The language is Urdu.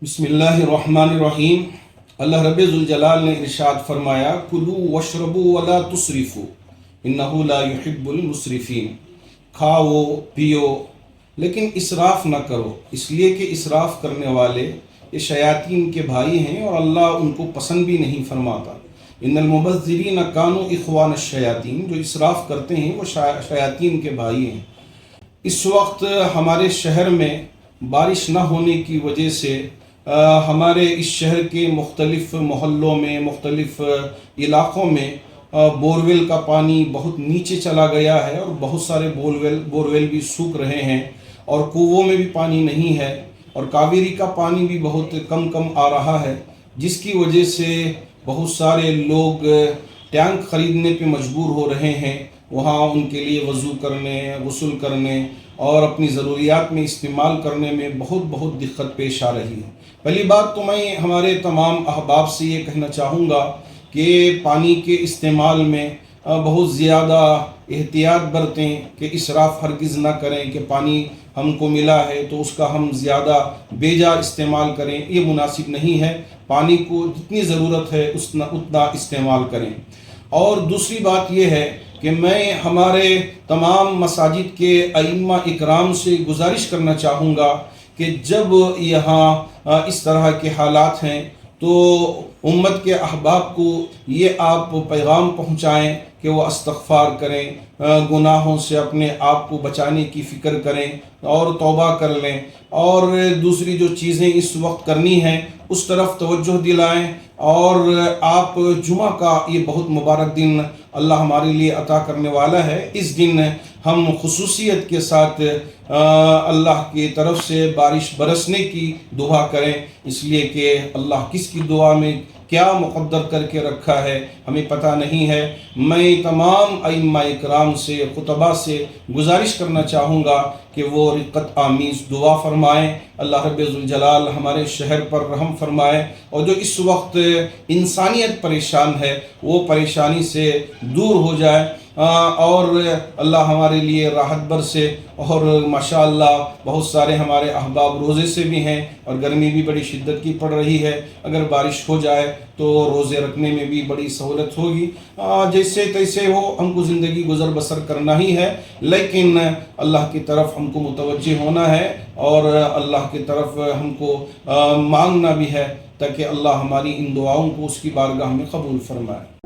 بسم اللہ الرحمن الرحیم۔ اللہ رب ذوالجلال نے ارشاد فرمایا کلوا واشربوا ولا تسرفوا انہ لا يحب المسرفین۔ کھاؤ پیو لیکن اسراف نہ کرو، اس لیے کہ اسراف کرنے والے یہ شیاطین کے بھائی ہیں اور اللہ ان کو پسند بھی نہیں فرماتا۔ ان المبذرین کانوا اخوان الشیاطین، جو اسراف کرتے ہیں وہ شیاطین کے بھائی ہیں۔ اس وقت ہمارے شہر میں بارش نہ ہونے کی وجہ سے ہمارے اس شہر کے مختلف محلوں میں، مختلف علاقوں میں بورویل کا پانی بہت نیچے چلا گیا ہے اور بہت سارے بورویل بھی سوکھ رہے ہیں اور کنووں میں بھی پانی نہیں ہے اور کاویری کا پانی بھی بہت کم آ رہا ہے، جس کی وجہ سے بہت سارے لوگ ٹینک خریدنے پہ مجبور ہو رہے ہیں، وہاں ان کے لیے وضو کرنے، غسل کرنے اور اپنی ضروریات میں استعمال کرنے میں بہت دقت پیش آ رہی ہے۔ پہلی بات تو میں ہمارے تمام احباب سے یہ کہنا چاہوں گا کہ پانی کے استعمال میں بہت زیادہ احتیاط برتیں، کہ اسراف ہرگز نہ کریں کہ پانی ہم کو ملا ہے تو اس کا ہم زیادہ بے جا استعمال کریں، یہ مناسب نہیں ہے۔ پانی کو جتنی ضرورت ہے اتنا استعمال کریں۔ اور دوسری بات یہ ہے کہ میں ہمارے تمام مساجد کے ائمہ اکرام سے گزارش کرنا چاہوں گا کہ جب یہاں اس طرح کے حالات ہیں تو امت کے احباب کو یہ آپ پیغام پہنچائیں کہ وہ استغفار کریں، گناہوں سے اپنے آپ کو بچانے کی فکر کریں اور توبہ کر لیں، اور دوسری جو چیزیں اس وقت کرنی ہیں اس طرف توجہ دلائیں۔ اور آپ جمعہ کا یہ بہت مبارک دن اللہ ہمارے لیے عطا کرنے والا ہے، اس دن ہم خصوصیت کے ساتھ اللہ کی طرف سے بارش برسنے کی دعا کریں، اس لیے کہ اللہ کس کی دعا میں کیا مقدر کر کے رکھا ہے ہمیں پتہ نہیں ہے۔ میں تمام ائمہ اکرام سے، خطباء سے گزارش کرنا چاہوں گا کہ وہ رقت آمیز دعا فرمائیں، اللہ رب ذوالجلال ہمارے شہر پر رحم فرمائے، اور جو اس وقت انسانیت پریشان ہے وہ پریشانی سے دور ہو جائے، اور اللہ ہمارے لیے راحت برسے۔ اور ماشاءاللہ بہت سارے ہمارے احباب روزے سے بھی ہیں اور گرمی بھی بڑی شدت کی پڑ رہی ہے، اگر بارش ہو جائے تو روزے رکھنے میں بھی بڑی سہولت ہوگی۔ جیسے تیسے ہو ہم کو زندگی گزر بسر کرنا ہی ہے، لیکن اللہ کی طرف ہم کو متوجہ ہونا ہے اور اللہ کی طرف ہم کو مانگنا بھی ہے، تاکہ اللہ ہماری ان دعاؤں کو اس کی بارگاہ میں قبول فرمائے۔